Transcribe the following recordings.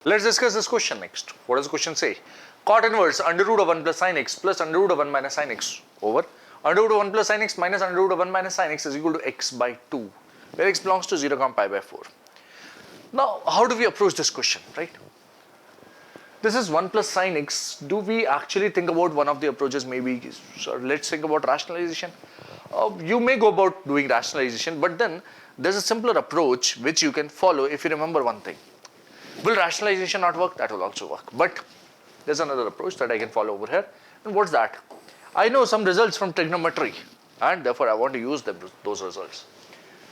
Let's discuss this question next. What does the question say? Cot inverse under root of 1 plus sin x plus under root of 1 minus sin x over under root of 1 plus sin x minus under root of 1 minus sin x is equal to x by 2, where x belongs to 0, pi by 4. Now, how do we approach this question, right? This is 1 plus sin x. Do we actually think about one of the approaches? Maybe, so let's think about rationalization. You may go about doing rationalization, but then there's a simpler approach which you can follow if you remember one thing. Will rationalization not work? That will also work. But there's another approach that I can follow over here. And what's that? I know some results from trigonometry, and therefore I want to use those results.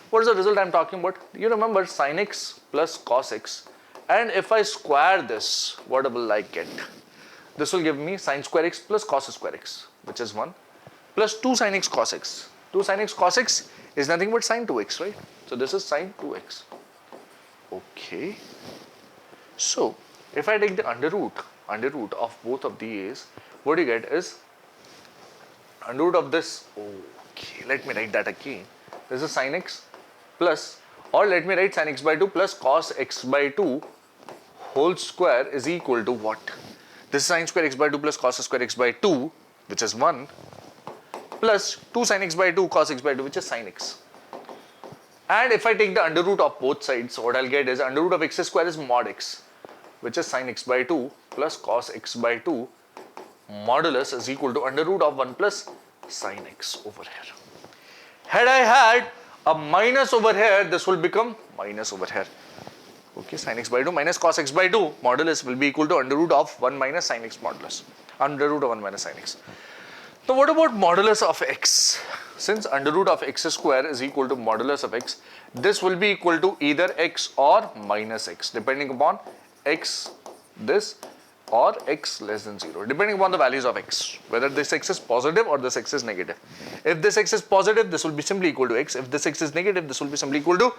What is the result I'm talking about? You remember sin x plus cos x. And if I square this, what will I get? This will give me sin square x plus cos square x, which is 1, plus 2 sin x cos x. 2 sin x cos x is nothing but sin 2x, right? So this is sin 2x. Okay. So if I take the under root of both of these, what you get is under root of this. Okay, let me write that again. This is sin x plus, or let me write sin x by 2 plus cos x by 2 whole square is equal to what? This is sin square x by 2 plus cos square x by 2, which is 1, plus 2 sin x by 2 cos x by 2, which is sin x. And if I take the under root of both sides, what I'll get is under root of x square is mod x, which is sin x by 2 plus cos x by 2 modulus is equal to under root of 1 plus sin x over here. Had I had a minus over here, this will become minus over here. Okay, sin x by 2 minus cos x by 2 modulus will be equal to under root of 1 minus sin x modulus. Under root of 1 minus sin x. Now what about modulus of x? Since under root of x square is equal to modulus of x, this will be equal to either x or minus x, depending upon x this or x less than 0, depending upon the values of x, whether this x is positive or this x is negative. If this x is positive, this will be simply equal to x. If this x is negative, this will be simply equal to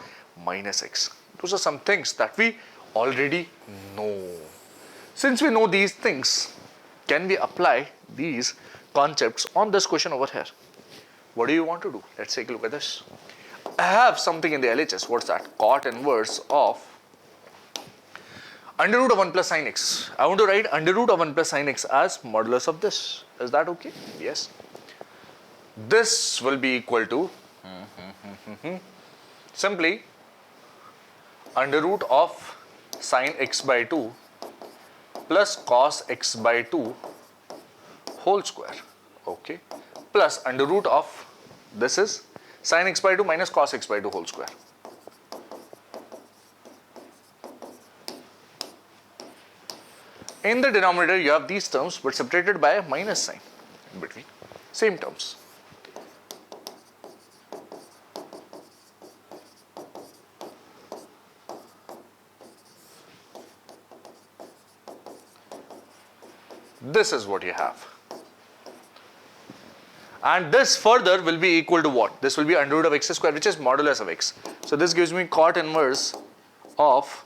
minus x. Those are some things that we already know. Since we know these things, can we apply these concepts on this question over here? What do you want to do? Let's take a look at this. I have something in the LHS. What's that? Cot inverse of under root of 1 plus sin x. I want to write under root of 1 plus sin x as modulus of this. Is that okay? Yes. This will be equal to simply under root of sin x by 2 plus cos x by 2 whole square. Okay. Plus under root of this is sin x by 2 minus cos x by 2 whole square. In the denominator, you have these terms but separated by a minus sign in between. Same terms. This is what you have. And this further will be equal to what? This will be under root of x square, which is modulus of x. So this gives me cot inverse of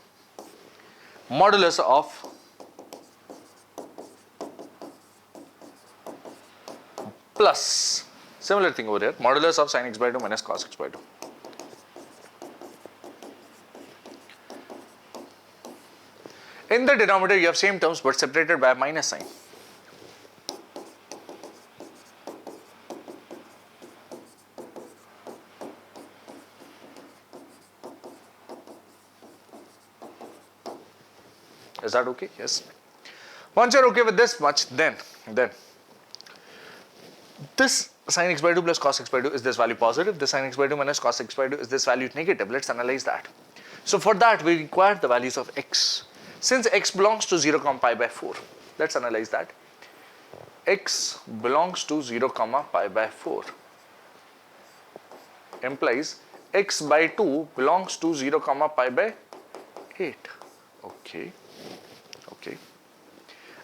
modulus of plus similar thing over here, modulus of sin x by 2 minus cos x by 2. In the denominator, you have same terms but separated by a minus sign. Is that okay? Yes. Once you're okay with this much, then this sin x by 2 plus cos x by 2 is this value positive, this sin x by 2 minus cos x by 2 is this value negative. Let's analyze that. So for that, we require the values of x. Since x belongs to 0, pi by 4, let's analyze that. X belongs to 0, pi by 4 implies x by 2 belongs to 0, pi by 8. Okay.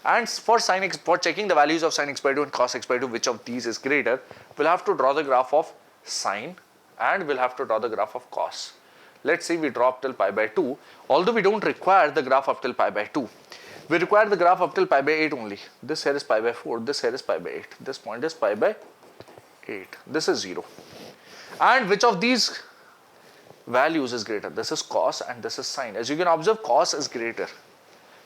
And for sin x, for checking the values of sin x by 2 and cos x by 2, which of these is greater, we'll have to draw the graph of sin and we'll have to draw the graph of cos. Let's say we draw up till pi by 2, although we don't require the graph up till pi by 2. We require the graph up till pi by 8 only. This here is pi by 4, this here is pi by 8, this point is pi by 8, this is 0. And which of these values is greater? This is cos and this is sin. As you can observe, cos is greater.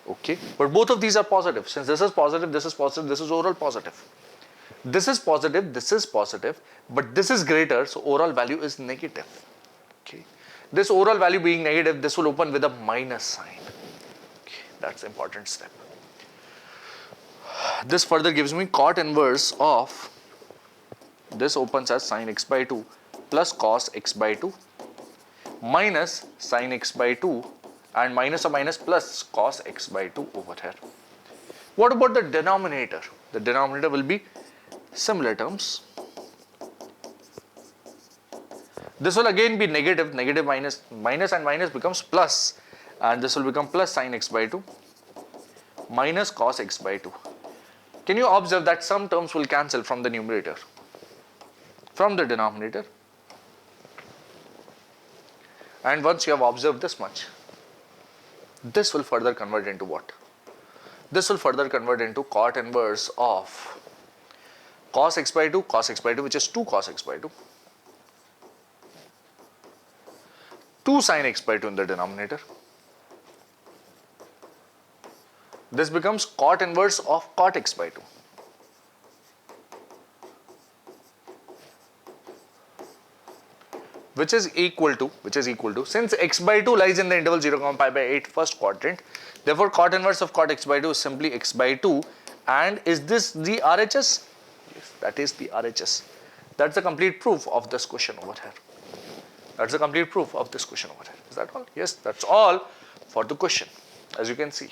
Okay, but both of these are positive. Since this is positive, this is positive, this is overall positive. This is positive, but this is greater, so overall value is negative. Okay, this overall value being negative, this will open with a minus sign. Okay, that's the important step. This further gives me cot inverse of, this opens as sin x by 2 plus cos x by 2 minus sin x by 2 and minus or minus plus cos x by 2 over here. What about the denominator? The denominator will be similar terms. This will again be negative, negative minus, minus and minus becomes plus, and this will become plus sin x by 2 minus cos x by 2. Can you observe that some terms will cancel from the numerator, from the denominator? And once you have observed this much, this will further convert into what? This will further convert into cot inverse of cos x by 2, which is 2 cos x by 2, 2 sin x by 2 in the denominator. This becomes cot inverse of cot x by 2. Which is equal to, since x by 2 lies in the interval 0, pi by 8 first quadrant, therefore cot inverse of cot x by 2 is simply x by 2. And is this the RHS? Yes, that is the RHS. That's the complete proof of this question over here. That's the complete proof of this question over here. Is that all? Yes, that's all for the question, as you can see.